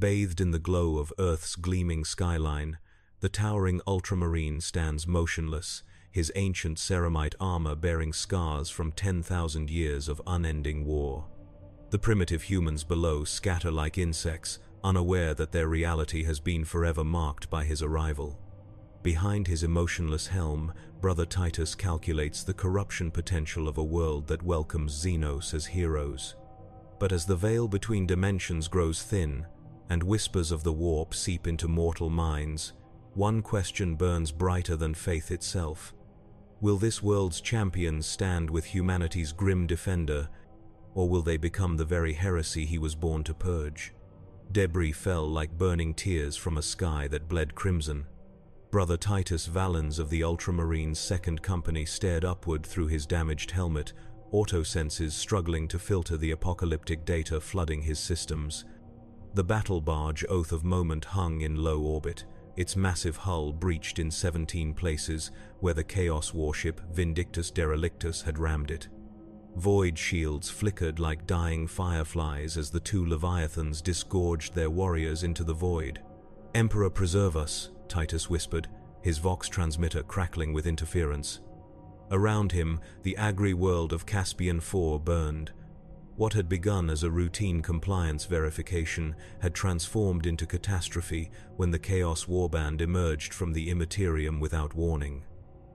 Bathed in the glow of Earth's gleaming skyline, the towering ultramarine stands motionless, his ancient ceramite armor bearing scars from 10,000 years of unending war. The primitive humans below scatter like insects, unaware that their reality has been forever marked by his arrival. Behind his emotionless helm, Brother Titus calculates the corruption potential of a world that welcomes Xenos as heroes. But as the veil between dimensions grows thin, and whispers of the warp seep into mortal minds, one question burns brighter than faith itself. Will this world's champions stand with humanity's grim defender, or will they become the very heresy he was born to purge? Debris fell like burning tears from a sky that bled crimson. Brother Titus Valens of the Ultramarines' Second Company stared upward through his damaged helmet, autosenses struggling to filter the apocalyptic data flooding his systems. The battle barge Oath of Moment hung in low orbit, its massive hull breached in 17 places where the Chaos warship Vindictus Derelictus had rammed it. Void shields flickered like dying fireflies as the two Leviathans disgorged their warriors into the void. "Emperor, preserve us," Titus whispered, his Vox transmitter crackling with interference. Around him, the agri world of Caspian IV burned. What had begun as a routine compliance verification had transformed into catastrophe when the Chaos Warband emerged from the Imperium without warning.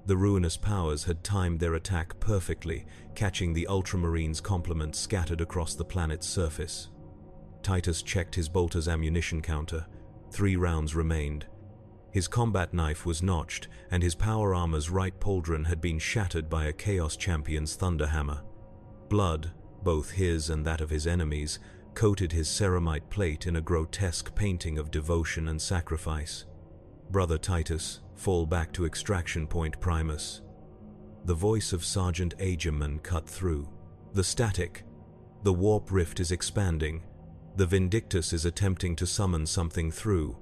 The ruinous powers had timed their attack perfectly, catching the Ultramarines' complement scattered across the planet's surface. Titus checked his bolter's ammunition counter. 3 rounds remained. His combat knife was notched, and his power armor's right pauldron had been shattered by a Chaos Champion's thunderhammer. Blood, both his and that of his enemies, coated his ceramite plate in a grotesque painting of devotion and sacrifice. "Brother Titus, fall back to extraction point Primus." The voice of Sergeant Agerman cut through. "The static. The warp rift is expanding. The Vindictus is attempting to summon something through."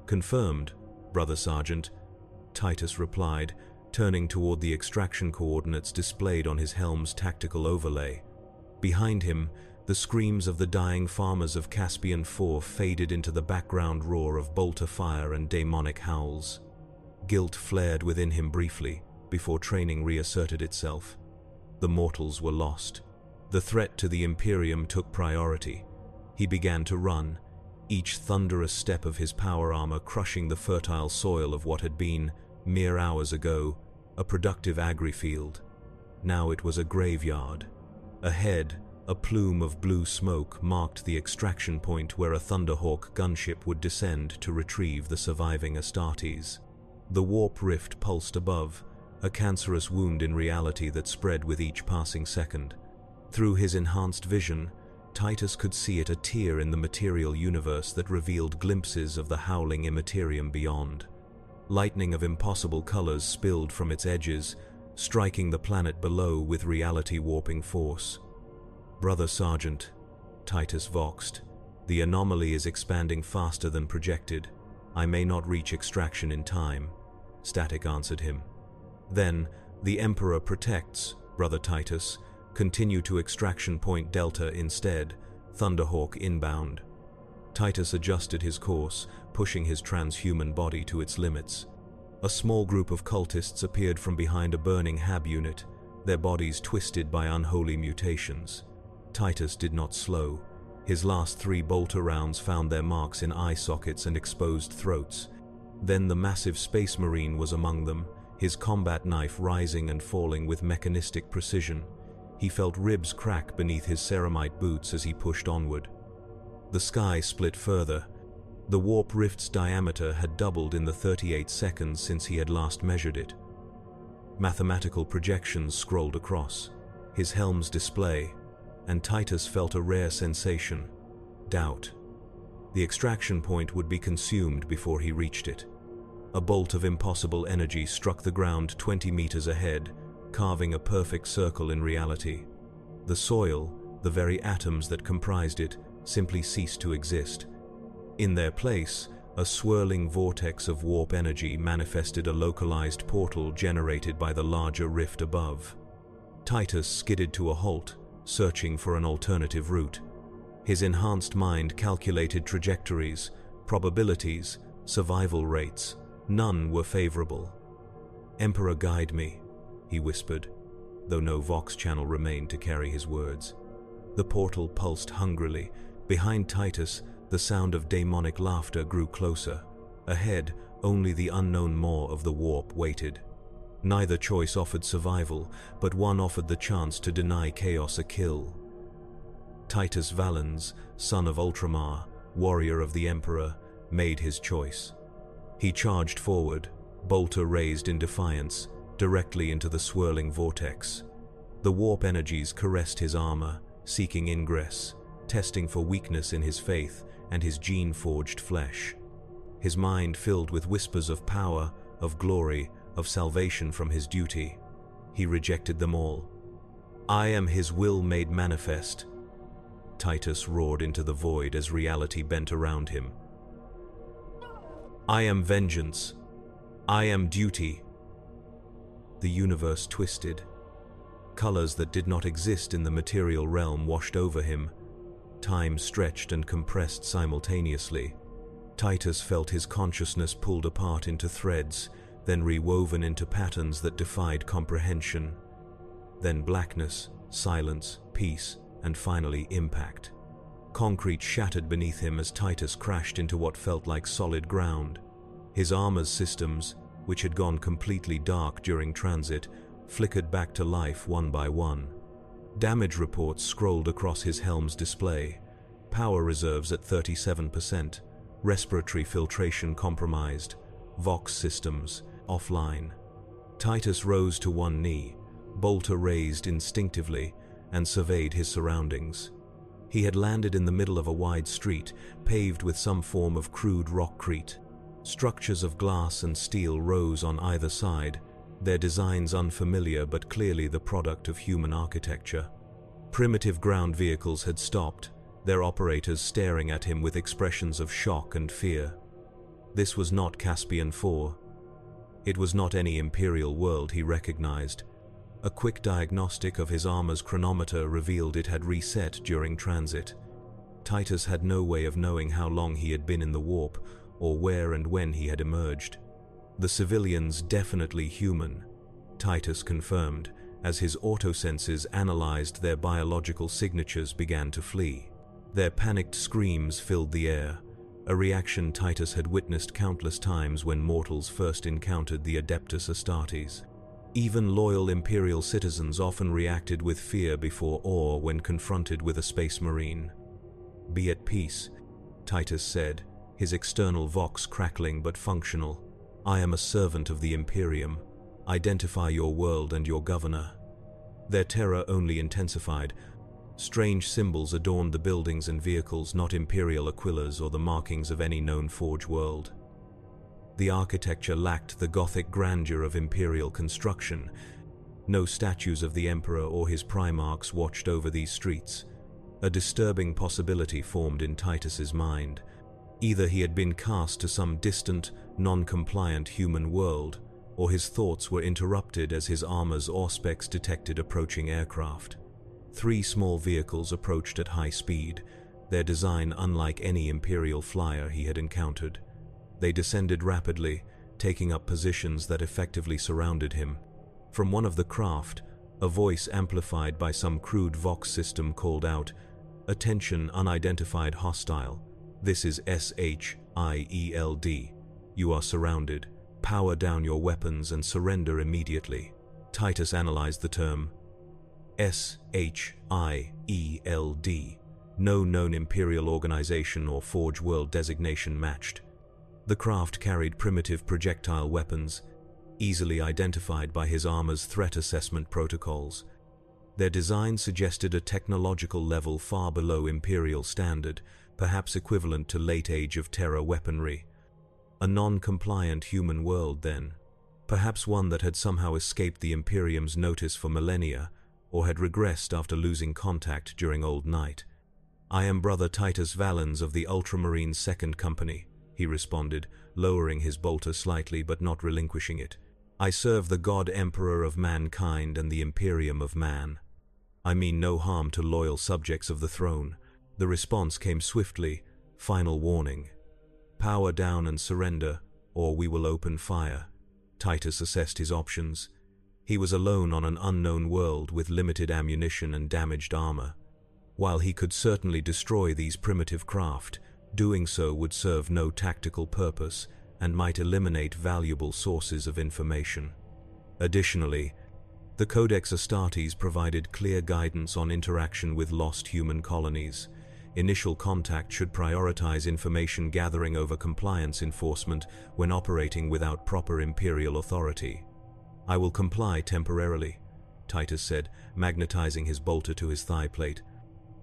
"Confirmed, Brother Sergeant," Titus replied, turning toward the extraction coordinates displayed on his helm's tactical overlay. Behind him, the screams of the dying farmers of Caspian IV faded into the background roar of bolter fire and demonic howls. Guilt flared within him briefly, before training reasserted itself. The mortals were lost. The threat to the Imperium took priority. He began to run, each thunderous step of his power armor crushing the fertile soil of what had been, mere hours ago, a productive agri-field. Now it was a graveyard. Ahead, a plume of blue smoke marked the extraction point where a Thunderhawk gunship would descend to retrieve the surviving Astartes. The warp rift pulsed above, a cancerous wound in reality that spread with each passing second. Through his enhanced vision, Titus could see it a tear in the material universe that revealed glimpses of the howling Imperium beyond. Lightning of impossible colors spilled from its edges, striking the planet below with reality-warping force. "Brother Sergeant," Titus voxed, "the anomaly is expanding faster than projected. I may not reach extraction in time," Static answered him. "Then, the Emperor protects, Brother Titus. Continue to extraction point Delta instead, Thunderhawk inbound." Titus adjusted his course, pushing his transhuman body to its limits. A small group of cultists appeared from behind a burning hab unit, their bodies twisted by unholy mutations. Titus did not slow. His last 3 bolter rounds found their marks in eye sockets and exposed throats. Then the massive space marine was among them, his combat knife rising and falling with mechanistic precision. He felt ribs crack beneath his ceramite boots as he pushed onward. The sky split further. The warp rift's diameter had doubled in the 38 seconds since he had last measured it. Mathematical projections scrolled across his helm's display, and Titus felt a rare sensation: doubt. The extraction point would be consumed before he reached it. A bolt of impossible energy struck the ground 20 meters ahead, carving a perfect circle in reality. The soil, the very atoms that comprised it, simply ceased to exist. In their place, a swirling vortex of warp energy manifested a localized portal generated by the larger rift above. Titus skidded to a halt, searching for an alternative route. His enhanced mind calculated trajectories, probabilities, survival rates. None were favorable. "Emperor, guide me," he whispered, though no Vox channel remained to carry his words. The portal pulsed hungrily. Behind Titus, the sound of demonic laughter grew closer. Ahead, only the unknown maw of the warp waited. Neither choice offered survival, but one offered the chance to deny chaos a kill. Titus Valens, son of Ultramar, warrior of the Emperor, made his choice. He charged forward, bolter raised in defiance, directly into the swirling vortex. The warp energies caressed his armor, seeking ingress, testing for weakness in his faith and his gene-forged flesh. His mind filled with whispers of power, of glory, of salvation from his duty. He rejected them all. "I am his will made manifest," Titus roared into the void as reality bent around him. "I am vengeance. I am duty." The universe twisted. Colors that did not exist in the material realm washed over him. Time stretched and compressed simultaneously. Titus felt his consciousness pulled apart into threads, then rewoven into patterns that defied comprehension. Then blackness, silence, peace, and finally impact. Concrete shattered beneath him as Titus crashed into what felt like solid ground. His armor's systems, which had gone completely dark during transit, flickered back to life one by one. Damage reports scrolled across his helm's display. Power reserves at 37%. Respiratory filtration compromised. Vox systems offline. Titus rose to one knee, bolter raised instinctively, and surveyed his surroundings. He had landed in the middle of a wide street, paved with some form of crude rockcrete. Structures of glass and steel rose on either side, their designs unfamiliar but clearly the product of human architecture. Primitive ground vehicles had stopped, their operators staring at him with expressions of shock and fear. This was not Caspian IV. It was not any Imperial world he recognized. A quick diagnostic of his armor's chronometer revealed it had reset during transit. Titus had no way of knowing how long he had been in the warp, or where and when he had emerged. The civilians definitely human, Titus confirmed, as his autosenses analyzed their biological signatures began to flee. Their panicked screams filled the air, a reaction Titus had witnessed countless times when mortals first encountered the Adeptus Astartes. Even loyal Imperial citizens often reacted with fear before awe when confronted with a space marine. "Be at peace," Titus said, his external vox crackling but functional. "I am a servant of the Imperium. Identify your world and your governor." Their terror only intensified. Strange symbols adorned the buildings and vehicles, not Imperial aquillas or the markings of any known Forge world. The architecture lacked the Gothic grandeur of Imperial construction. No statues of the Emperor or his primarchs watched over these streets. A disturbing possibility formed in Titus's mind. Either he had been cast to some distant, non-compliant human world, or his thoughts were interrupted as his armor's auspex detected approaching aircraft. 3 small vehicles approached at high speed, their design unlike any Imperial flyer he had encountered. They descended rapidly, taking up positions that effectively surrounded him. From one of the craft, a voice amplified by some crude Vox system called out, "Attention, unidentified hostile. This is SHIELD. You are surrounded. Power down your weapons and surrender immediately." Titus analyzed the term. SHIELD. No known Imperial organization or Forge World designation matched. The craft carried primitive projectile weapons, easily identified by his armor's threat assessment protocols. Their design suggested a technological level far below Imperial standard, perhaps equivalent to late Age of Terror weaponry. A non-compliant human world, then. Perhaps one that had somehow escaped the Imperium's notice for millennia, or had regressed after losing contact during Old Night. "I am Brother Titus Valens of the Ultramarine Second Company," he responded, lowering his bolter slightly but not relinquishing it. "I serve the God Emperor of mankind and the Imperium of man. I mean no harm to loyal subjects of the throne, The response came swiftly, final warning. Power down and surrender, or we will open fire. Titus assessed his options. He was alone on an unknown world with limited ammunition and damaged armor. While he could certainly destroy these primitive craft, doing so would serve no tactical purpose and might eliminate valuable sources of information. Additionally, the Codex Astartes provided clear guidance on interaction with lost human colonies. Initial contact should prioritize information gathering over compliance enforcement when operating without proper Imperial authority. I will comply temporarily, Titus said, magnetizing his bolter to his thigh plate.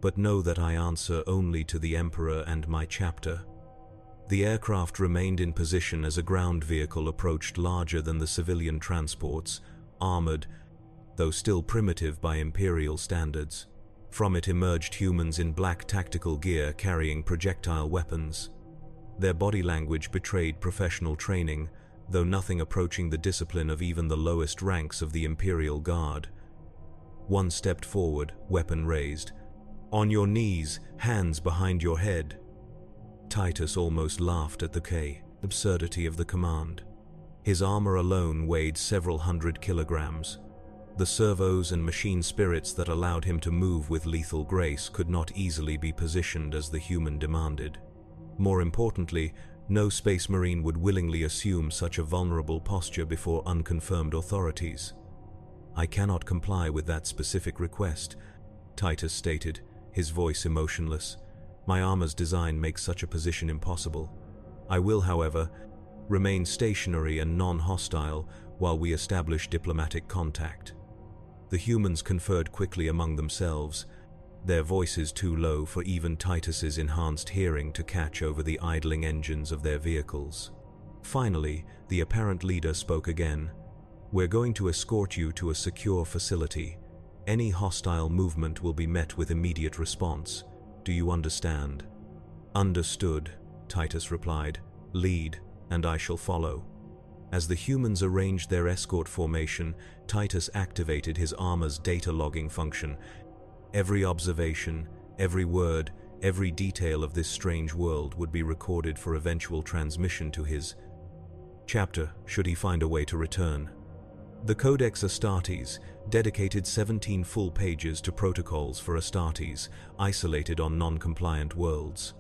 But know that I answer only to the Emperor and my chapter. The aircraft remained in position as a ground vehicle approached larger than the civilian transports, armored, though still primitive by Imperial standards. From it emerged humans in black tactical gear carrying projectile weapons. Their body language betrayed professional training, though nothing approaching the discipline of even the lowest ranks of the Imperial Guard. One stepped forward, weapon raised. On your knees, hands behind your head. Titus almost laughed at the absurdity of the command. His armor alone weighed several hundred kilograms. The servos and machine spirits that allowed him to move with lethal grace could not easily be positioned as the human demanded. More importantly, no Space Marine would willingly assume such a vulnerable posture before unconfirmed authorities. I cannot comply with that specific request, Titus stated, his voice emotionless. My armor's design makes such a position impossible. I will, however, remain stationary and non-hostile while we establish diplomatic contact. The humans conferred quickly among themselves, their voices too low for even Titus's enhanced hearing to catch over the idling engines of their vehicles. Finally, the apparent leader spoke again. We're going to escort you to a secure facility. Any hostile movement will be met with immediate response. Do you understand? Understood, Titus replied. Lead, and I shall follow. As the humans arranged their escort formation, Titus activated his armor's data logging function. Every observation, every word, every detail of this strange world would be recorded for eventual transmission to his chapter, should he find a way to return. The Codex Astartes dedicated 17 full pages to protocols for Astartes, isolated on non-compliant worlds.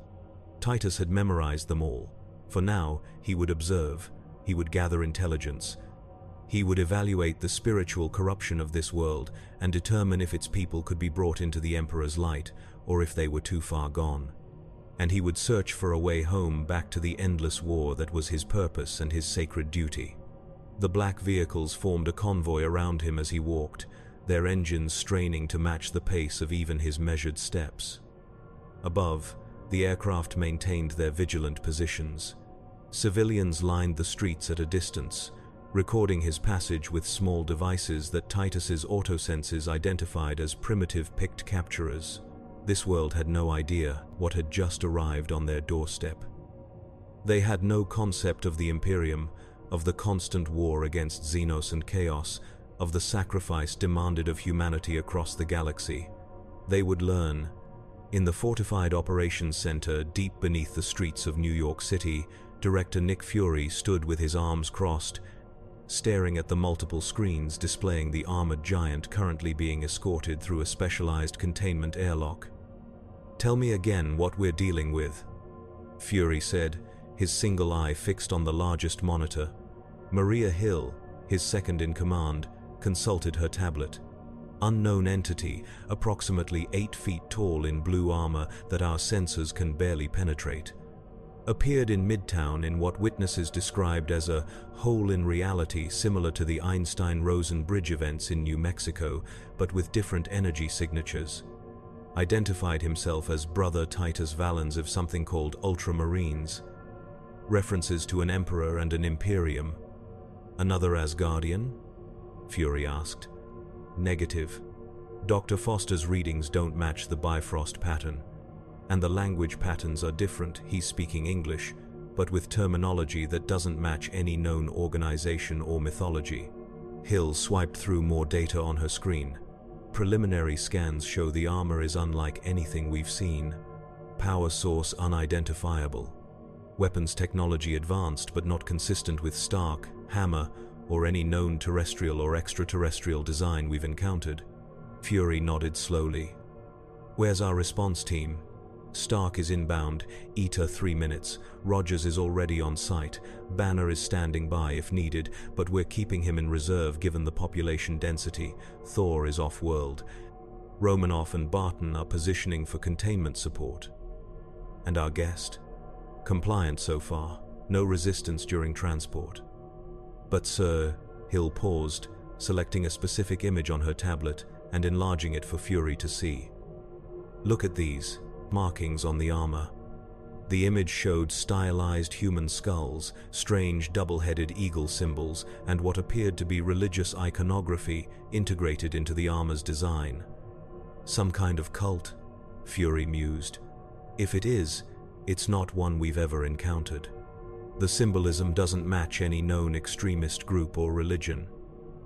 Titus had memorized them all. For now, he would observe. He would gather intelligence. He would evaluate the spiritual corruption of this world and determine if its people could be brought into the Emperor's light, or if they were too far gone. And he would search for a way home back to the endless war that was his purpose and his sacred duty. The black vehicles formed a convoy around him as he walked, their engines straining to match the pace of even his measured steps. Above, the aircraft maintained their vigilant positions. Civilians lined the streets at a distance, recording his passage with small devices that Titus's autosenses identified as primitive picked capturers. This world had no idea what had just arrived on their doorstep. They had no concept of the Imperium, of the constant war against Xenos and Chaos, of the sacrifice demanded of humanity across the galaxy. They would learn. In the fortified operations center deep beneath the streets of New York City, Director Nick Fury stood with his arms crossed, staring at the multiple screens displaying the armored giant currently being escorted through a specialized containment airlock. Tell me again what we're dealing with, Fury said, his single eye fixed on the largest monitor. Maria Hill, his second in command, consulted her tablet. Unknown entity, approximately 8 feet tall in blue armor that our sensors can barely penetrate. Appeared in Midtown in what witnesses described as a hole in reality similar to the Einstein-Rosen bridge events in New Mexico, but with different energy signatures. Identified himself as Brother Titus Valens of something called Ultramarines. References to an Emperor and an Imperium. Another Asgardian? Fury asked. Negative. Dr. Foster's readings don't match the Bifrost pattern. And the language patterns are different. He's speaking English, but with terminology that doesn't match any known organization or mythology. Hill swiped through more data on her screen. Preliminary scans show the armor is unlike anything we've seen. Power source unidentifiable. Weapons technology advanced but not consistent with Stark, Hammer, or any known terrestrial or extraterrestrial design we've encountered. Fury nodded slowly. Where's our response team? Stark is inbound, Eta 3 minutes, Rogers is already on site, Banner is standing by if needed, but we're keeping him in reserve given the population density. Thor is off-world. Romanoff and Barton are positioning for containment support. And our guest? Compliant so far, no resistance during transport. But sir, Hill paused, selecting a specific image on her tablet and enlarging it for Fury to see. Look at these markings on the armor. The image showed stylized human skulls, strange double-headed eagle symbols, and what appeared to be religious iconography integrated into the armor's design. Some kind of cult, Fury mused. If it is, it's not one we've ever encountered. The symbolism doesn't match any known extremist group or religion.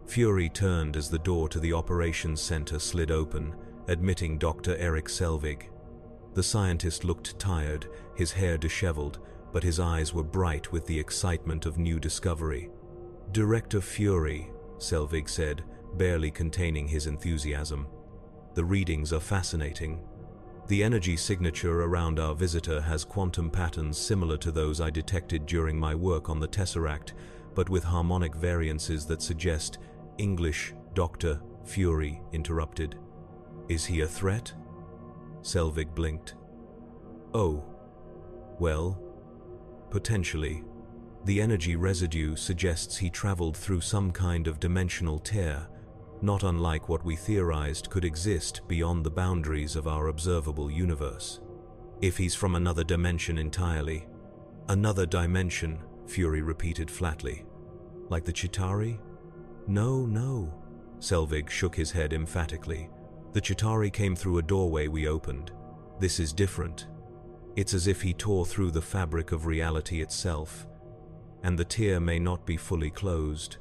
Fury turned as the door to the operations center slid open, admitting Dr. Eric Selvig. The scientist looked tired, his hair disheveled, but his eyes were bright with the excitement of new discovery. Director Fury, Selvig said, barely containing his enthusiasm. The readings are fascinating. The energy signature around our visitor has quantum patterns similar to those I detected during my work on the Tesseract, but with harmonic variances that suggest English. Dr. Fury interrupted. Is he a threat? Selvig blinked. Oh, well, potentially. The energy residue suggests he traveled through some kind of dimensional tear, not unlike what we theorized could exist beyond the boundaries of our observable universe. If he's from another dimension entirely. Another dimension, Fury repeated flatly. Like the Chitauri? No. Selvig shook his head emphatically. The Chitauri came through a doorway we opened. This is different. It's as if he tore through the fabric of reality itself, and the tear may not be fully closed.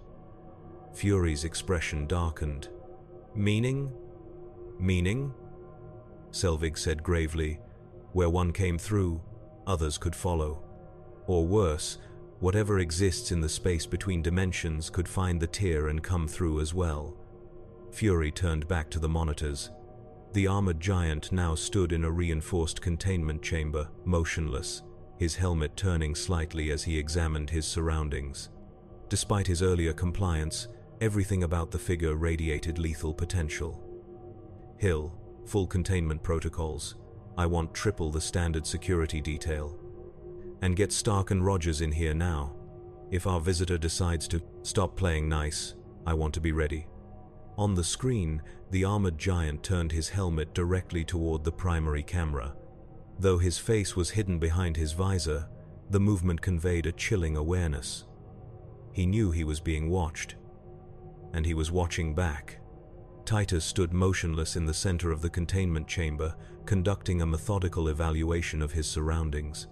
Fury's expression darkened. Meaning? Meaning? Selvig said gravely. Where one came through, others could follow. Or worse, whatever exists in the space between dimensions could find the tear and come through as well. Fury turned back to the monitors. The armored giant now stood in a reinforced containment chamber, motionless, his helmet turning slightly as he examined his surroundings. Despite his earlier compliance, everything about the figure radiated lethal potential. Hill, full containment protocols. I want triple the standard security detail. And get Stark and Rogers in here now. If our visitor decides to stop playing nice, I want to be ready. On the screen, the armored giant turned his helmet directly toward the primary camera. Though his face was hidden behind his visor, the movement conveyed a chilling awareness. He knew he was being watched, and he was watching back. Titus stood motionless in the center of the containment chamber, conducting a methodical evaluation of his surroundings.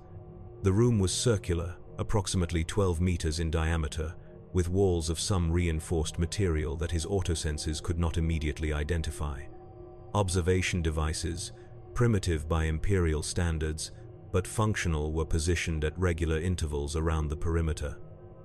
The room was circular, approximately 12 meters in diameter, with walls of some reinforced material that his autosenses could not immediately identify. Observation devices, primitive by Imperial standards, but functional, were positioned at regular intervals around the perimeter.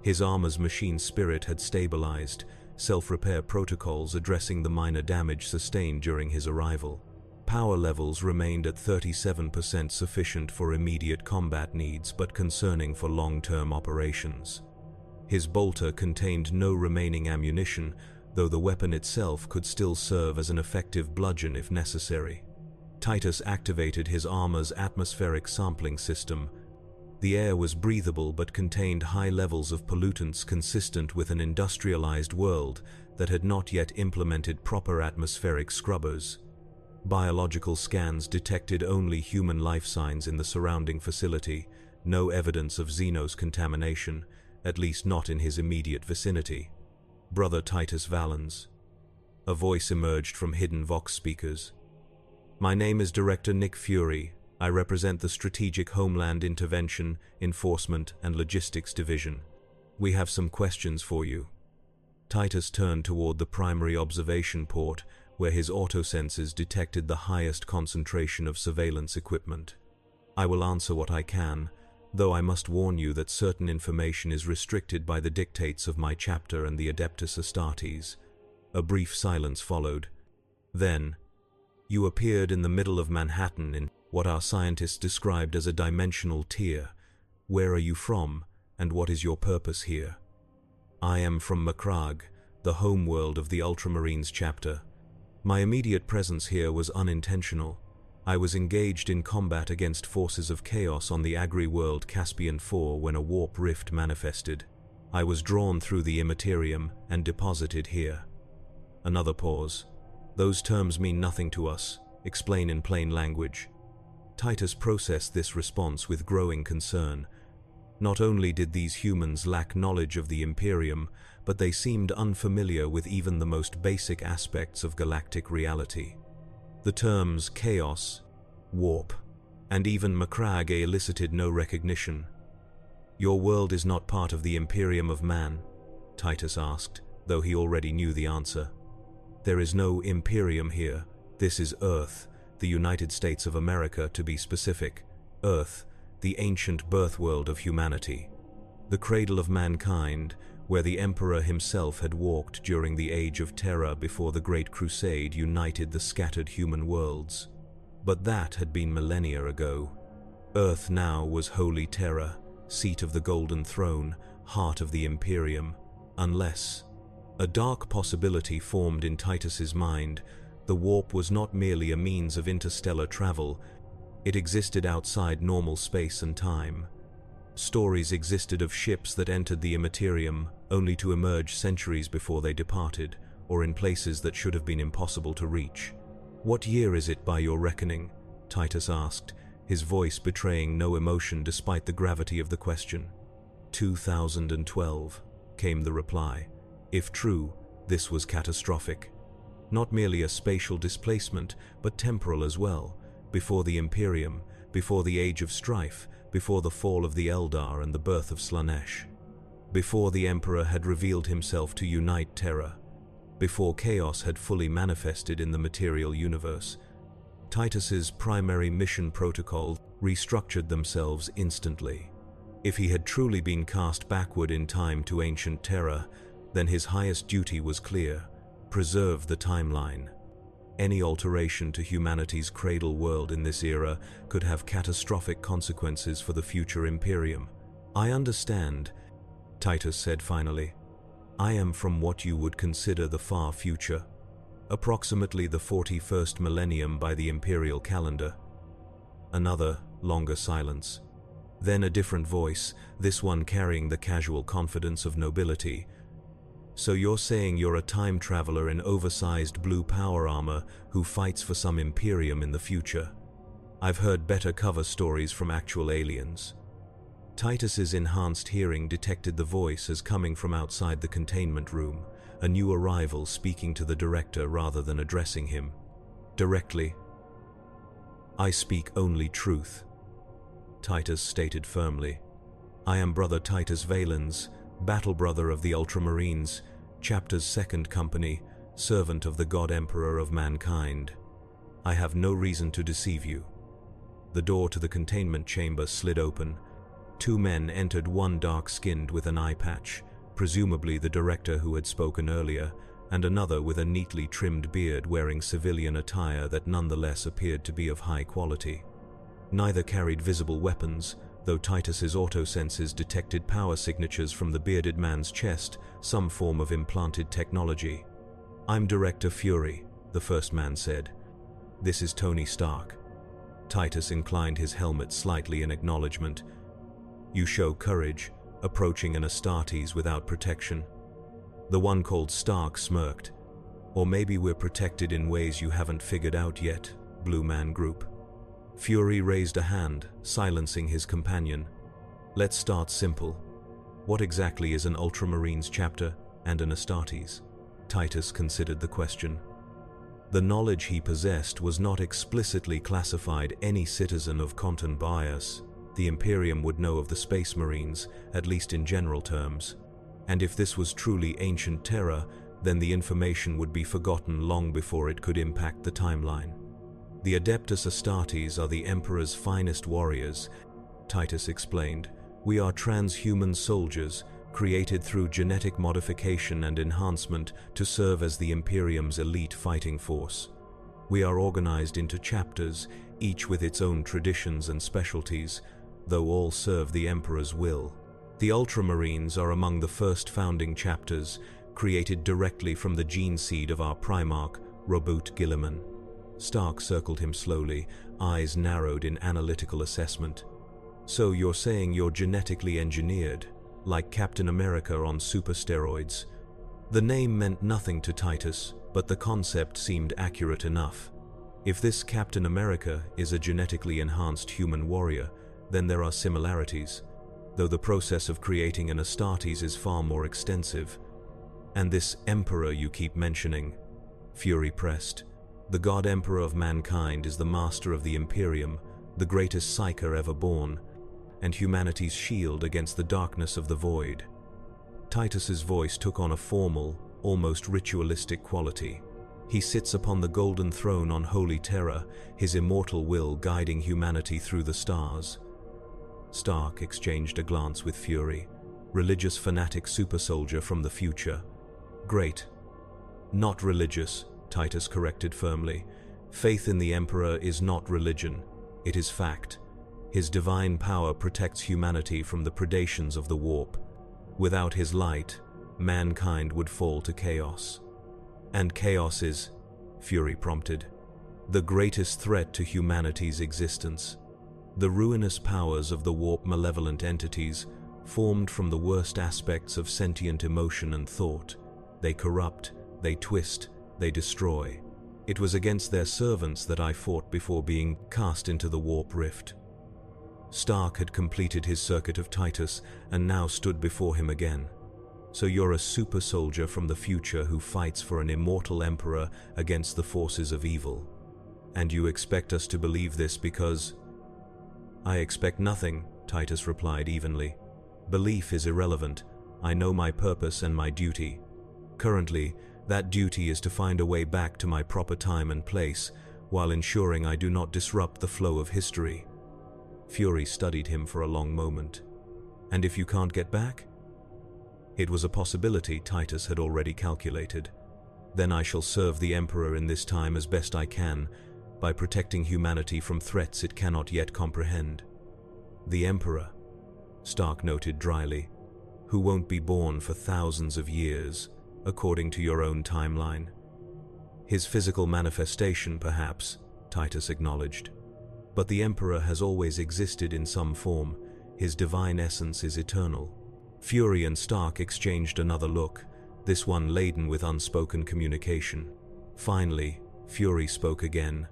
His armor's machine spirit had stabilized, self-repair protocols addressing the minor damage sustained during his arrival. Power levels remained at 37%, sufficient for immediate combat needs but concerning for long-term operations. His bolter contained no remaining ammunition, though the weapon itself could still serve as an effective bludgeon if necessary. Titus activated his armor's atmospheric sampling system. The air was breathable but contained high levels of pollutants consistent with an industrialized world that had not yet implemented proper atmospheric scrubbers. Biological scans detected only human life signs in the surrounding facility, no evidence of Xenos contamination, at least not in his immediate vicinity. Brother Titus Valens. A voice emerged from hidden Vox speakers. My name is Director Nick Fury. I represent the Strategic Homeland Intervention, Enforcement, and Logistics Division. We have some questions for you. Titus turned toward the primary observation port, where his autosenses detected the highest concentration of surveillance equipment. I will answer what I can, though I must warn you that certain information is restricted by the dictates of my chapter and the Codex Astartes. A brief silence followed. Then, you appeared in the middle of Manhattan in what our scientists described as a dimensional tier. Where are you from, and what is your purpose here? I am from Macragge, the homeworld of the Ultramarines chapter. My immediate presence here was unintentional. I was engaged in combat against forces of chaos on the agri-world Caspian IV when a warp rift manifested. I was drawn through the Imperium and deposited here. Another pause. Those terms mean nothing to us. Explain in plain language. Titus processed this response with growing concern. Not only did these humans lack knowledge of the Imperium, but they seemed unfamiliar with even the most basic aspects of galactic reality. The terms chaos, warp, and even Macragge elicited no recognition. Your world is not part of the Imperium of Man? Titus asked, though he already knew the answer. There is no Imperium here. This is Earth, the United States of America to be specific. Earth, the ancient birth world of humanity. The cradle of mankind, where the Emperor himself had walked during the Age of Terror before the Great Crusade united the scattered human worlds. But that had been millennia ago. Earth now was Holy Terra, seat of the Golden Throne, heart of the Imperium, unless... A dark possibility formed in Titus's mind. The warp was not merely a means of interstellar travel, it existed outside normal space and time. Stories existed of ships that entered the Imperium only to emerge centuries before they departed, or in places that should have been impossible to reach. What year is it by your reckoning? Titus asked, his voice betraying no emotion despite the gravity of the question. 2012, came the reply. If true, this was catastrophic. Not merely a spatial displacement, but temporal as well. Before the Imperium, before the Age of Strife, before the fall of the Eldar and the birth of Slaanesh. Before the Emperor had revealed himself to unite Terra. Before chaos had fully manifested in the material universe. Titus's primary mission protocol restructured themselves instantly. If he had truly been cast backward in time to ancient Terra, then his highest duty was clear: preserve the timeline. Any alteration to humanity's cradle world in this era could have catastrophic consequences for the future Imperium. I understand, Titus said finally. I am from what you would consider the far future, approximately the 41st millennium by the imperial calendar. Another, longer silence. Then a different voice, this one carrying the casual confidence of nobility. So you're saying you're a time traveler in oversized blue power armor who fights for some Imperium in the future. I've heard better cover stories from actual aliens. Titus's enhanced hearing detected the voice as coming from outside the containment room, a new arrival speaking to the director rather than addressing him. Directly. I speak only truth, Titus stated firmly. I am Brother Titus Valens, battle brother of the Ultramarines, Chapter's 2nd Company, servant of the God Emperor of mankind. I have no reason to deceive you. The door to the containment chamber slid open. Two men entered, one dark-skinned with an eye patch, presumably the director who had spoken earlier, and another with a neatly trimmed beard wearing civilian attire that nonetheless appeared to be of high quality. Neither carried visible weapons, though Titus's autosenses detected power signatures from the bearded man's chest, some form of implanted technology. I'm Director Fury, the first man said. This is Tony Stark. Titus inclined his helmet slightly in acknowledgement. You show courage, approaching an Astartes without protection. The one called Stark smirked. Or maybe we're protected in ways you haven't figured out yet, Blue Man Group. Fury raised a hand, silencing his companion. Let's start simple. What exactly is an Ultramarines chapter and an Astartes? Titus considered the question. The knowledge he possessed was not explicitly classified any citizen of Conton Bias. The Imperium would know of the Space Marines, at least in general terms. And if this was truly ancient Terra, then the information would be forgotten long before it could impact the timeline. The Adeptus Astartes are the Emperor's finest warriors, Titus explained. We are transhuman soldiers, created through genetic modification and enhancement to serve as the Imperium's elite fighting force. We are organized into chapters, each with its own traditions and specialties, though all serve the Emperor's will. The Ultramarines are among the first founding chapters, created directly from the gene seed of our Primarch, Robert Guilliman. Stark circled him slowly, eyes narrowed in analytical assessment. So you're saying you're genetically engineered, like Captain America on super steroids? The name meant nothing to Titus, but the concept seemed accurate enough. If this Captain America is a genetically enhanced human warrior, then there are similarities, though the process of creating an Astartes is far more extensive. And this Emperor you keep mentioning, Fury pressed. The God Emperor of mankind is the master of the Imperium, the greatest psyker ever born, and humanity's shield against the darkness of the void. Titus's voice took on a formal, almost ritualistic quality. He sits upon the golden throne on holy terror, his immortal will guiding humanity through the stars. Stark exchanged a glance with Fury, religious fanatic super soldier from the future. Great. Not religious, Titus corrected firmly. Faith in the Emperor is not religion, it is fact. His divine power protects humanity from the predations of the warp. Without his light, mankind would fall to chaos. And chaos is, Fury prompted, the greatest threat to humanity's existence. The ruinous powers of the warp malevolent entities, formed from the worst aspects of sentient emotion and thought. They corrupt, they twist, they destroy. It was against their servants that I fought before being cast into the warp rift. Stark had completed his circuit of Titus and now stood before him again. So you're a super soldier from the future who fights for an immortal emperor against the forces of evil. And you expect us to believe this because... I expect nothing, Titus replied evenly. Belief is irrelevant. I know my purpose and my duty. Currently, that duty is to find a way back to my proper time and place, while ensuring I do not disrupt the flow of history. Fury studied him for a long moment. And if you can't get back? It was a possibility Titus had already calculated. Then I shall serve the Emperor in this time as best I can, by protecting humanity from threats it cannot yet comprehend. The Emperor, Stark noted dryly, who won't be born for thousands of years, according to your own timeline. His physical manifestation, perhaps, Titus acknowledged. But the Emperor has always existed in some form. His divine essence is eternal. Fury and Stark exchanged another look, this one laden with unspoken communication. Finally, Fury spoke again.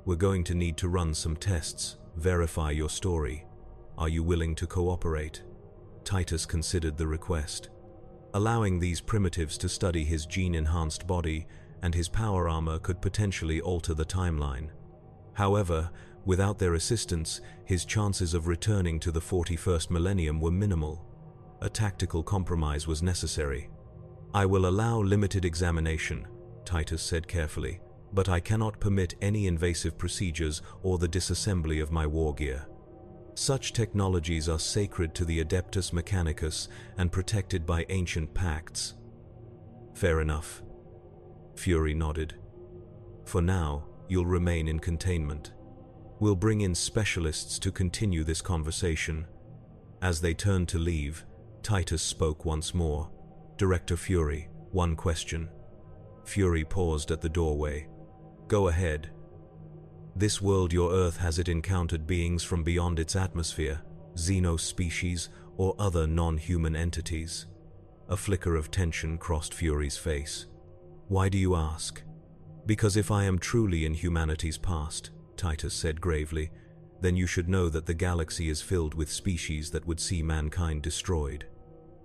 We're going to need to run some tests, verify your story. Are you willing to cooperate? Titus considered the request. Allowing these primitives to study his gene-enhanced body and his power armor could potentially alter the timeline. However, without their assistance, his chances of returning to the 41st millennium were minimal. A tactical compromise was necessary. I will allow limited examination, Titus said carefully, but I cannot permit any invasive procedures or the disassembly of my war gear. Such technologies are sacred to the Adeptus Mechanicus and protected by ancient pacts. Fair enough. Fury nodded. For now, you'll remain in containment. We'll bring in specialists to continue this conversation. As they turned to leave, Titus spoke once more. Director Fury, one question. Fury paused at the doorway. Go ahead. This world, your Earth, has it encountered beings from beyond its atmosphere, xenospecies or other non-human entities? A flicker of tension crossed Fury's face. Why do you ask? Because if I am truly in humanity's past, Titus said gravely, then you should know that the galaxy is filled with species that would see mankind destroyed.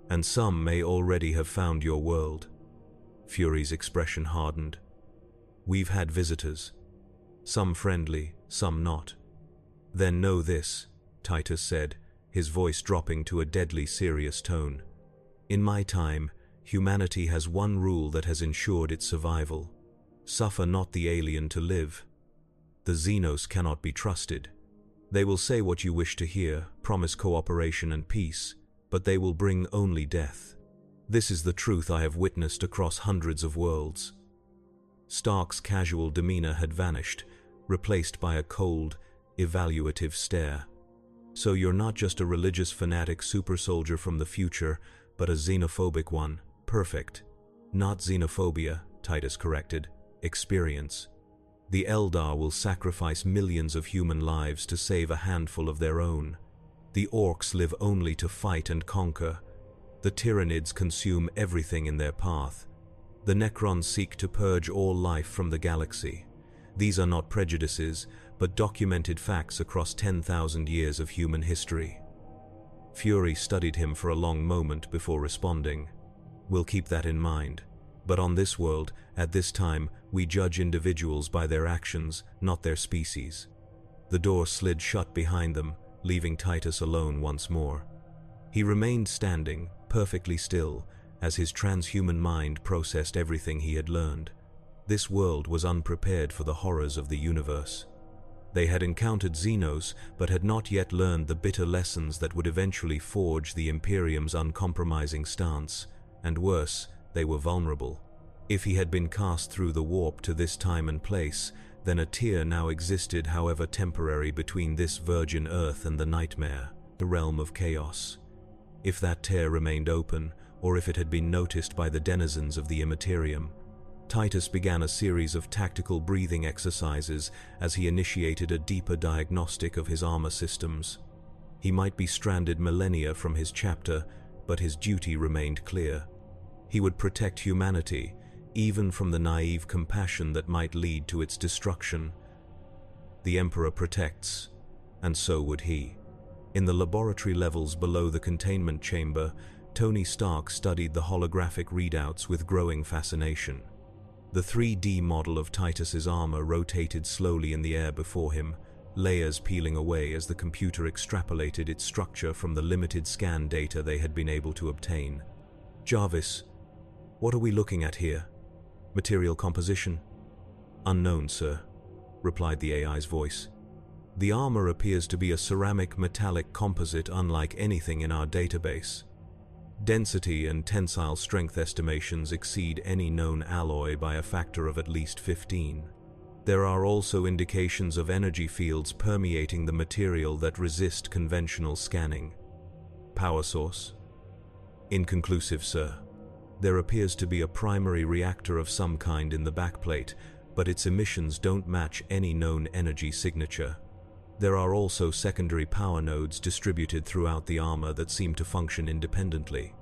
And some may already have found your world. Fury's expression hardened. We've had visitors. Some friendly, some not. Then know this, Titus said, his voice dropping to a deadly serious tone. In my time, humanity has one rule that has ensured its survival. Suffer not the alien to live. The Xenos cannot be trusted. They will say what you wish to hear, promise cooperation and peace, but they will bring only death. This is the truth I have witnessed across hundreds of worlds. Stark's casual demeanor had vanished, replaced by a cold, evaluative stare. So you're not just a religious fanatic super soldier from the future, but a xenophobic one. Perfect. Not xenophobia, Titus corrected. Experience. The Eldar will sacrifice millions of human lives to save a handful of their own. The Orcs live only to fight and conquer. The Tyranids consume everything in their path. The Necrons seek to purge all life from the galaxy. These are not prejudices, but documented facts across 10,000 years of human history. Fury studied him for a long moment before responding. We'll keep that in mind. But on this world, at this time, we judge individuals by their actions, not their species. The door slid shut behind them, leaving Titus alone once more. He remained standing, perfectly still, as his transhuman mind processed everything he had learned. This world was unprepared for the horrors of the universe. They had encountered Xenos, but had not yet learned the bitter lessons that would eventually forge the Imperium's uncompromising stance. And worse, they were vulnerable. If he had been cast through the warp to this time and place, then a tier now existed, however temporary, between this virgin Earth and the nightmare, the realm of chaos. If that tear remained open, or if it had been noticed by the denizens of the Imperium, Titus began a series of tactical breathing exercises as he initiated a deeper diagnostic of his armor systems. He might be stranded millennia from his chapter, but his duty remained clear. He would protect humanity, even from the naive compassion that might lead to its destruction. The Emperor protects, and so would he. In the laboratory levels below the containment chamber, Tony Stark studied the holographic readouts with growing fascination. The 3D model of Titus's armor rotated slowly in the air before him, layers peeling away as the computer extrapolated its structure from the limited scan data they had been able to obtain. Jarvis, what are we looking at here? Material composition? Unknown, sir, replied the AI's voice. The armor appears to be a ceramic metallic composite unlike anything in our database. Density and tensile strength estimations exceed any known alloy by a factor of at least 15. There are also indications of energy fields permeating the material that resist conventional scanning. Power source? Inconclusive, sir. There appears to be a primary reactor of some kind in the backplate, but its emissions don't match any known energy signature. There are also secondary power nodes distributed throughout the armor that seem to function independently.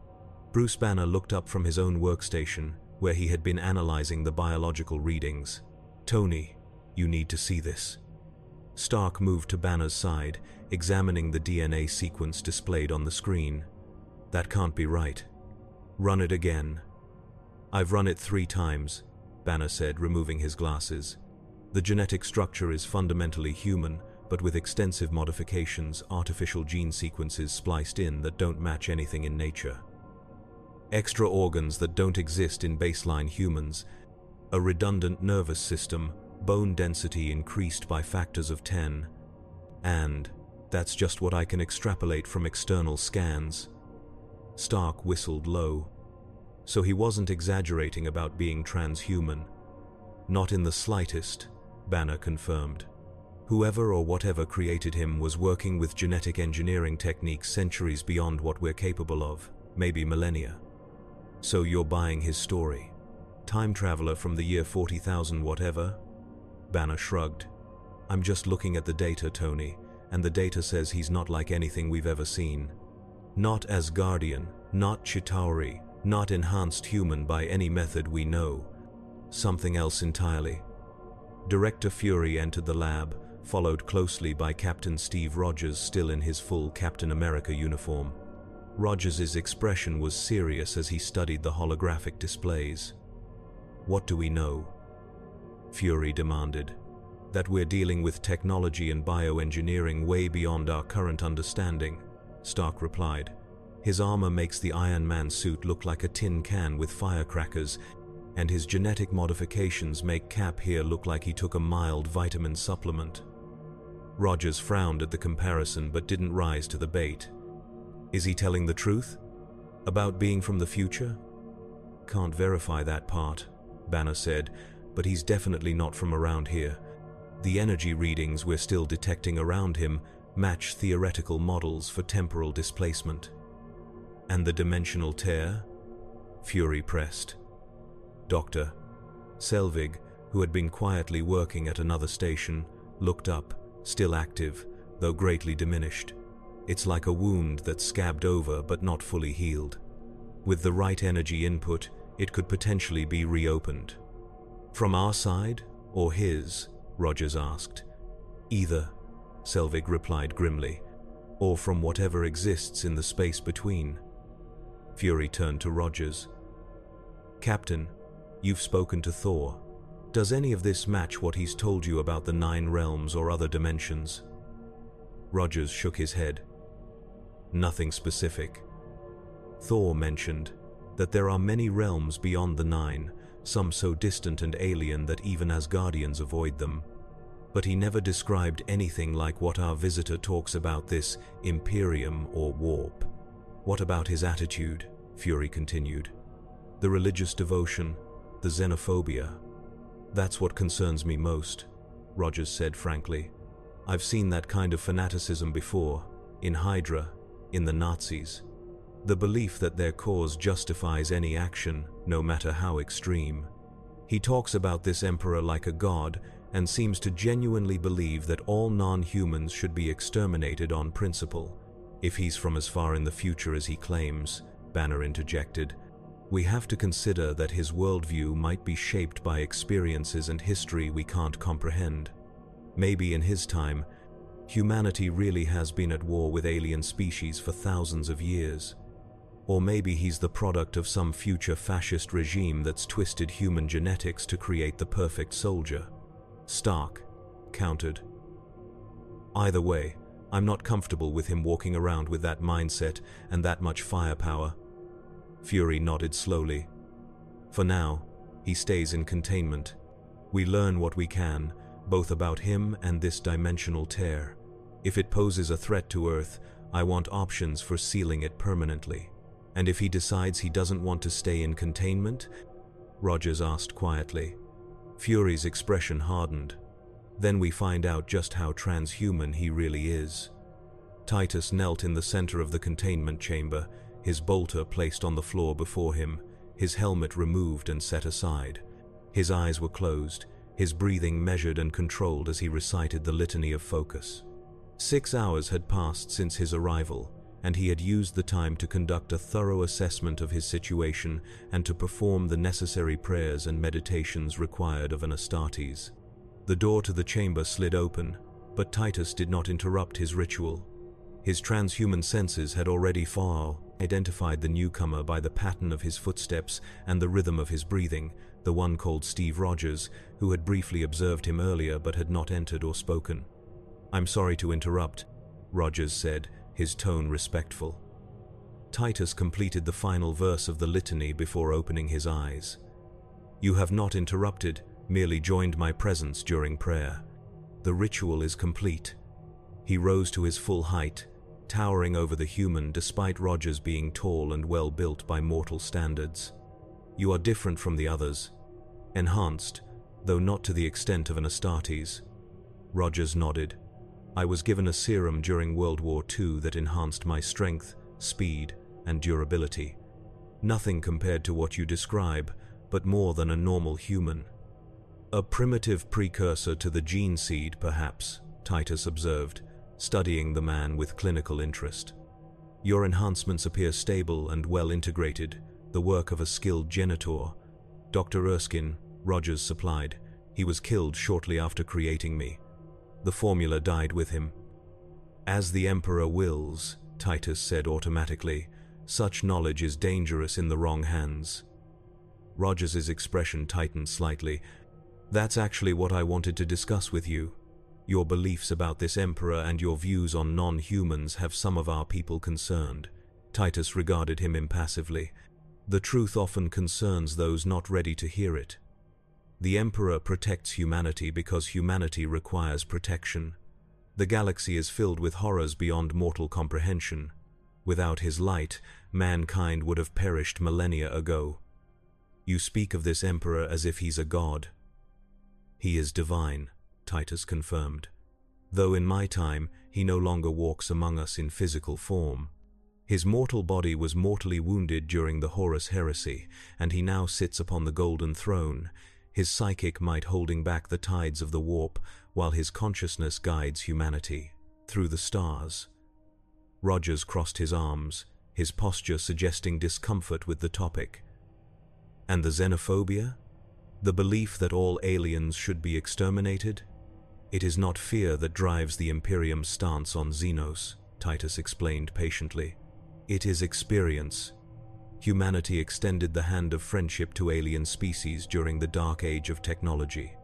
Bruce Banner looked up from his own workstation, where he had been analyzing the biological readings. Tony, you need to see this. Stark moved to Banner's side, examining the DNA sequence displayed on the screen. That can't be right. Run it again. I've run it 3 times, Banner said, removing his glasses. The genetic structure is fundamentally human, but with extensive modifications, artificial gene sequences spliced in that don't match anything in nature. Extra organs that don't exist in baseline humans, a redundant nervous system, bone density increased by factors of 10, and that's just what I can extrapolate from external scans. Stark whistled low. So he wasn't exaggerating about being transhuman. Not in the slightest, Banner confirmed. Whoever or whatever created him was working with genetic engineering techniques centuries beyond what we're capable of, maybe millennia. So you're buying his story? Time traveler from the year 40,000 whatever? Banner shrugged. I'm just looking at the data, Tony, and the data says he's not like anything we've ever seen. Not Asgardian, not Chitauri, not enhanced human by any method we know. Something else entirely. Director Fury entered the lab, followed closely by Captain Steve Rogers, still in his full Captain America uniform. Rogers's expression was serious as he studied the holographic displays. What do we know? Fury demanded. That we're dealing with technology and bioengineering way beyond our current understanding, Stark replied. His armor makes the Iron Man suit look like a tin can with firecrackers. and his genetic modifications make Cap here look like he took a mild vitamin supplement. Rogers frowned at the comparison but didn't rise to the bait. Is he telling the truth? About being from the future? Can't verify that part, Banner said, but he's definitely not from around here. The energy readings we're still detecting around him match theoretical models for temporal displacement. And the dimensional tear? Fury pressed. Doctor Selvig, who had been quietly working at another station, looked up, still active, though greatly diminished. It's like a wound that's scabbed over but not fully healed. With the right energy input, it could potentially be reopened. From our side, or his? Rogers asked. Either, Selvig replied grimly, or from whatever exists in the space between. Fury turned to Rogers. Captain, you've spoken to Thor. Does any of this match what he's told you about the 9 realms or other dimensions? Rogers shook his head. Nothing specific. Thor mentioned that there are many realms beyond the 9, some so distant and alien that even Asgardians avoid them. But he never described anything like what our visitor talks about, this Imperium or warp. What about his attitude? Fury continued. The religious devotion, the xenophobia. That's what concerns me most, Rogers said frankly. I've seen that kind of fanaticism before, in Hydra, in the Nazis. The belief that their cause justifies any action, no matter how extreme. He talks about this emperor like a god and seems to genuinely believe that all non-humans should be exterminated on principle. If he's from as far in the future as he claims, Banner interjected, we have to consider that his worldview might be shaped by experiences and history we can't comprehend. Maybe in his time, humanity really has been at war with alien species for thousands of years. Or maybe he's the product of some future fascist regime that's twisted human genetics to create the perfect soldier. Stark countered. Either way, I'm not comfortable with him walking around with that mindset and that much firepower. Fury nodded slowly. For now, he stays in containment. We learn what we can, both about him and this dimensional tear. If it poses a threat to Earth, I want options for sealing it permanently. And if he decides he doesn't want to stay in containment? Rogers asked quietly. Fury's expression hardened. Then we find out just how transhuman he really is. Titus knelt in the center of the containment chamber, his bolter placed on the floor before him, his helmet removed and set aside. His eyes were closed, his breathing measured and controlled as he recited the litany of focus. 6 hours had passed since his arrival, and he had used the time to conduct a thorough assessment of his situation and to perform the necessary prayers and meditations required of an Astartes. The door to the chamber slid open, but Titus did not interrupt his ritual. His transhuman senses had already far identified the newcomer by the pattern of his footsteps and the rhythm of his breathing, the one called Steve Rogers, who had briefly observed him earlier but had not entered or spoken. I'm sorry to interrupt, Rogers said, his tone respectful. Titus completed the final verse of the litany before opening his eyes. You have not interrupted, merely joined my presence during prayer. The ritual is complete. He rose to his full height, towering over the human despite Rogers being tall and well built by mortal standards. You are different from the others. Enhanced, though not to the extent of an Astartes. Rogers nodded. I was given a serum during World War II that enhanced my strength, speed, and durability. Nothing compared to what you describe, but more than a normal human. A primitive precursor to the gene seed, perhaps, Titus observed, studying the man with clinical interest. Your enhancements appear stable and well integrated, the work of a skilled genitor. Dr. Erskine, Rogers supplied. He was killed shortly after creating me. The formula died with him. As the Emperor wills, Titus said automatically, such knowledge is dangerous in the wrong hands. Rogers's expression tightened slightly. That's actually what I wanted to discuss with you. Your beliefs about this Emperor and your views on non-humans have some of our people concerned. Titus regarded him impassively. The truth often concerns those not ready to hear it. The Emperor protects humanity because humanity requires protection. The galaxy is filled with horrors beyond mortal comprehension. Without his light, mankind would have perished millennia ago. You speak of this Emperor as if he's a god. He is divine, Titus confirmed. Though in my time, he no longer walks among us in physical form. His mortal body was mortally wounded during the Horus heresy, and he now sits upon the golden throne, his psychic might holding back the tides of the warp, while his consciousness guides humanity through the stars. Rogers crossed his arms, his posture suggesting discomfort with the topic. And the xenophobia? The belief that all aliens should be exterminated? It is not fear that drives the Imperium's stance on Xenos, Titus explained patiently. It is experience. Humanity extended the hand of friendship to alien species during the dark age of technology.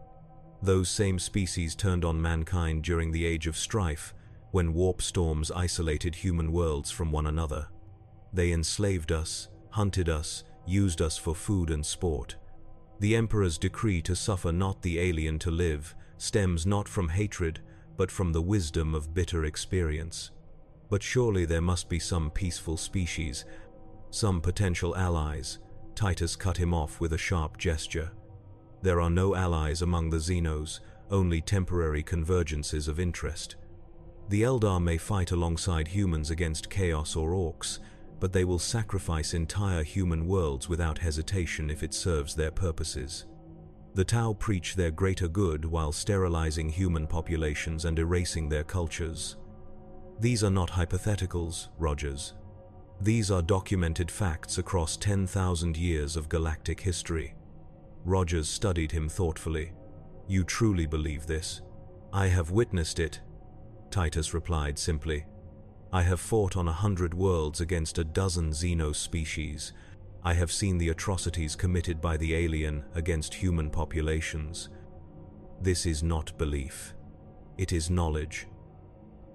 Those same species turned on mankind during the age of strife, when warp storms isolated human worlds from one another. They enslaved us, hunted us, used us for food and sport. The Emperor's decree to suffer not the alien to live stems not from hatred, but from the wisdom of bitter experience. But surely there must be some peaceful species, some potential allies. Titus cut him off with a sharp gesture. There are no allies among the Xenos, only temporary convergences of interest. The Eldar may fight alongside humans against chaos or orcs, but they will sacrifice entire human worlds without hesitation if it serves their purposes. The Tau preach their greater good while sterilizing human populations and erasing their cultures. These are not hypotheticals, Rogers. These are documented facts across 10,000 years of galactic history. Rogers studied him thoughtfully. You truly believe this? I have witnessed it, Titus replied simply. I have fought on 100 worlds against a dozen Xeno species. I have seen the atrocities committed by the alien against human populations. This is not belief. It is knowledge.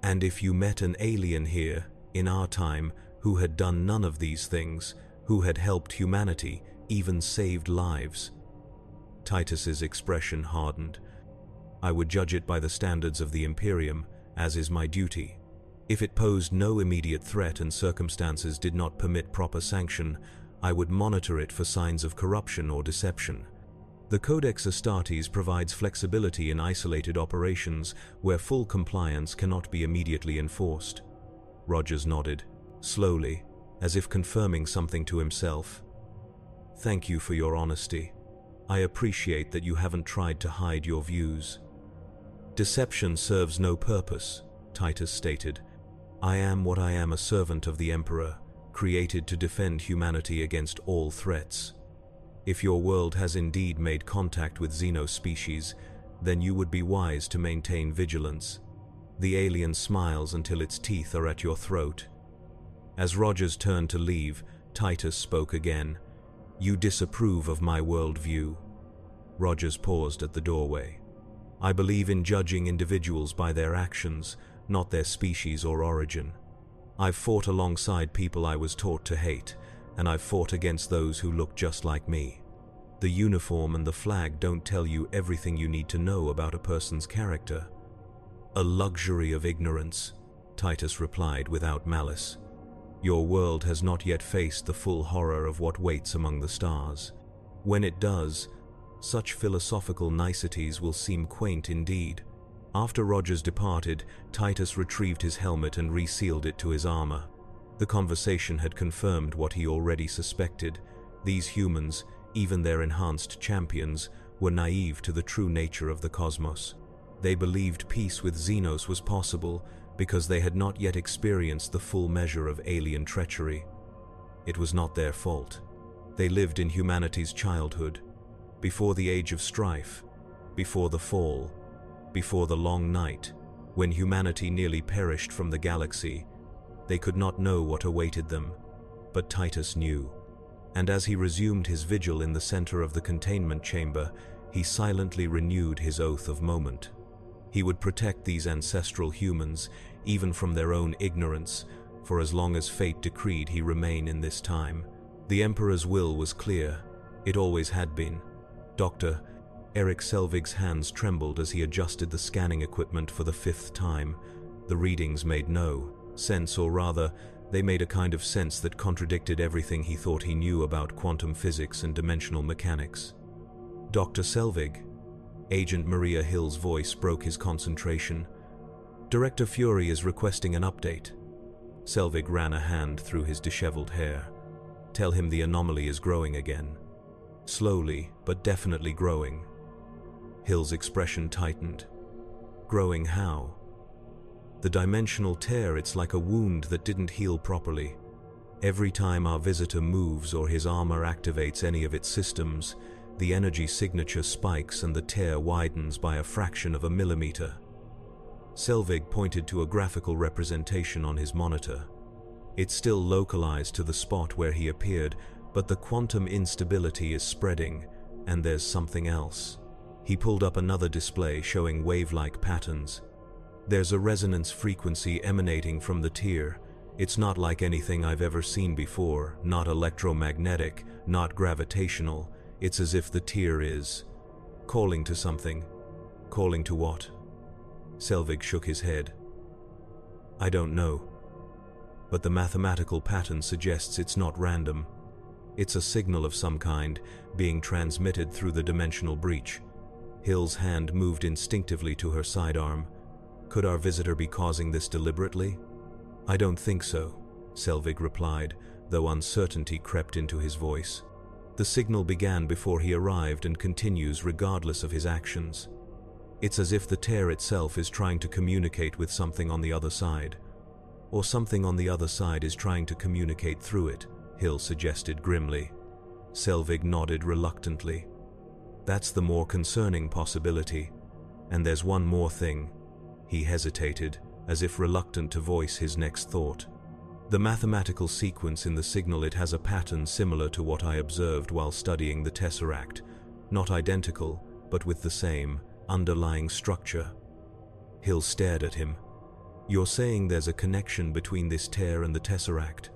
And if you met an alien here, in our time, who had done none of these things, who had helped humanity, even saved lives. Titus's expression hardened. I would judge it by the standards of the Imperium, as is my duty. If it posed no immediate threat and circumstances did not permit proper sanction, I would monitor it for signs of corruption or deception. The Codex Astartes provides flexibility in isolated operations where full compliance cannot be immediately enforced. Rogers nodded, slowly, as if confirming something to himself. Thank you for your honesty. I appreciate that you haven't tried to hide your views. Deception serves no purpose, Titus stated. I am what I am, a servant of the Emperor, created to defend humanity against all threats. If your world has indeed made contact with Xeno species, then you would be wise to maintain vigilance. The alien smiles until its teeth are at your throat. As Rogers turned to leave, Titus spoke again. You disapprove of my worldview. Rogers paused at the doorway. I believe in judging individuals by their actions, not their species or origin. I've fought alongside people I was taught to hate, and I've fought against those who look just like me. The uniform and the flag don't tell you everything you need to know about a person's character. A luxury of ignorance, Titus replied without malice. Your world has not yet faced the full horror of what waits among the stars. When it does, such philosophical niceties will seem quaint indeed. After Rogers departed, Titus retrieved his helmet and resealed it to his armor. The conversation had confirmed what he already suspected. These humans, even their enhanced champions, were naive to the true nature of the cosmos. They believed peace with Xenos was possible because they had not yet experienced the full measure of alien treachery. It was not their fault. They lived in humanity's childhood, before the age of strife, before the fall, before the long night, when humanity nearly perished from the galaxy. They could not know what awaited them, but Titus knew. And as he resumed his vigil in the center of the containment chamber, he silently renewed his oath of moment. He would protect these ancestral humans, even from their own ignorance, for as long as fate decreed he remain in this time. The Emperor's will was clear. It always had been. Dr. Eric Selvig's hands trembled as he adjusted the scanning equipment for the 5th time. The readings made no sense, or rather, they made a kind of sense that contradicted everything he thought he knew about quantum physics and dimensional mechanics. Dr. Selvig. Agent Maria Hill's voice broke his concentration. Director Fury is requesting an update. Selvig ran a hand through his disheveled hair. Tell him the anomaly is growing again. Slowly, but definitely growing. Hill's expression tightened. Growing how? The dimensional tear, it's like a wound that didn't heal properly. Every time our visitor moves or his armor activates any of its systems, the energy signature spikes and the tear widens by a fraction of a millimeter. Selvig pointed to a graphical representation on his monitor. It's still localized to the spot where he appeared, but the quantum instability is spreading, and there's something else. He pulled up another display showing wave-like patterns. There's a resonance frequency emanating from the tear. It's not like anything I've ever seen before, not electromagnetic, not gravitational. It's as if the tear is calling to something. Calling to what? Selvig shook his head. I don't know. But the mathematical pattern suggests it's not random. It's a signal of some kind, being transmitted through the dimensional breach. Hill's hand moved instinctively to her sidearm. Could our visitor be causing this deliberately? I don't think so, Selvig replied, though uncertainty crept into his voice. The signal began before he arrived and continues regardless of his actions. It's as if the tear itself is trying to communicate with something on the other side. Or something on the other side is trying to communicate through it, Hill suggested grimly. Selvig nodded reluctantly. That's the more concerning possibility. And there's one more thing. He hesitated, as if reluctant to voice his next thought. The mathematical sequence in the signal, it has a pattern similar to what I observed while studying the Tesseract. Not identical, but with the same underlying structure. Hill stared at him. You're saying there's a connection between this tear and the Tesseract?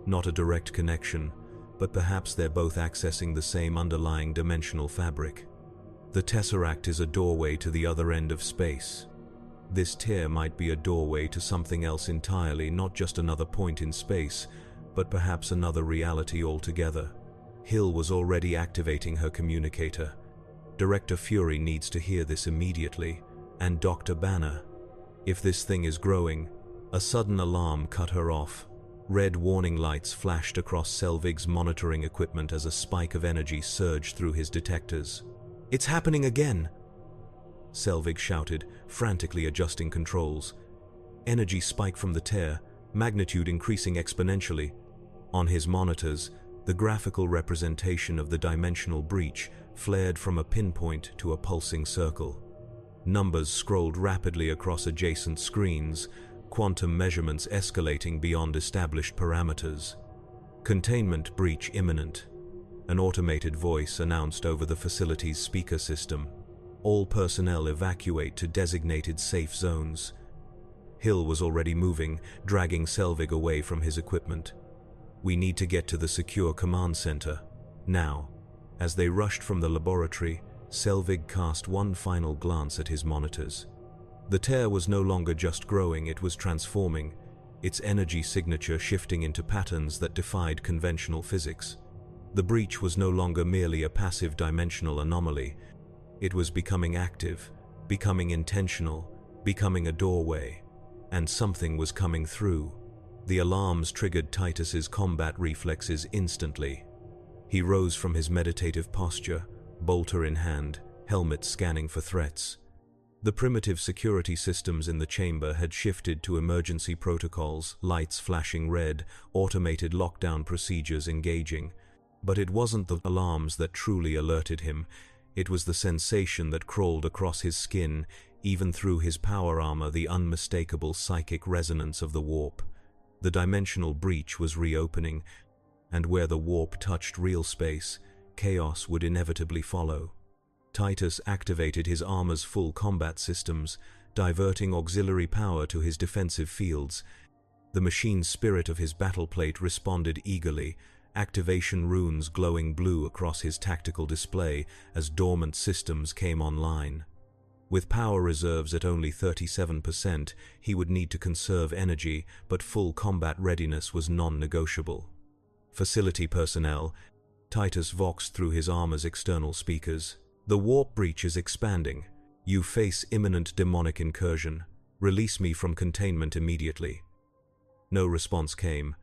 Not a direct connection, but perhaps they're both accessing the same underlying dimensional fabric. The Tesseract is a doorway to the other end of space. This tear might be a doorway to something else entirely, not just another point in space, but perhaps another reality altogether. Hill was already activating her communicator. Director Fury needs to hear this immediately, and Dr. Banner. If this thing is growing, a sudden alarm cut her off. Red warning lights flashed across Selvig's monitoring equipment as a spike of energy surged through his detectors. It's happening again! Selvig shouted, frantically adjusting controls. Energy spike from the tear, magnitude increasing exponentially. On his monitors, the graphical representation of the dimensional breach flared from a pinpoint to a pulsing circle. Numbers scrolled rapidly across adjacent screens, quantum measurements escalating beyond established parameters. Containment breach imminent. An automated voice announced over the facility's speaker system. All personnel evacuate to designated safe zones. Hill was already moving, dragging Selvig away from his equipment. We need to get to the secure command center. Now. As they rushed from the laboratory, Selvig cast one final glance at his monitors. The tear was no longer just growing, it was transforming, its energy signature shifting into patterns that defied conventional physics. The breach was no longer merely a passive dimensional anomaly. It was becoming active, becoming intentional, becoming a doorway. And something was coming through. The alarms triggered Titus's combat reflexes instantly. He rose from his meditative posture, bolter in hand, helmet scanning for threats. The primitive security systems in the chamber had shifted to emergency protocols, lights flashing red, automated lockdown procedures engaging. But it wasn't the alarms that truly alerted him. It was the sensation that crawled across his skin, even through his power armor, the unmistakable psychic resonance of the warp. The dimensional breach was reopening, and where the warp touched real space, chaos would inevitably follow. Titus activated his armor's full combat systems, diverting auxiliary power to his defensive fields. The machine spirit of his battleplate responded eagerly, activation runes glowing blue across his tactical display as dormant systems came online. With power reserves at only 37%, he would need to conserve energy, but full combat readiness was non-negotiable. Facility personnel, Titus voxed through his armor's external speakers. The warp breach is expanding. You face imminent demonic incursion. Release me from containment immediately. No response came.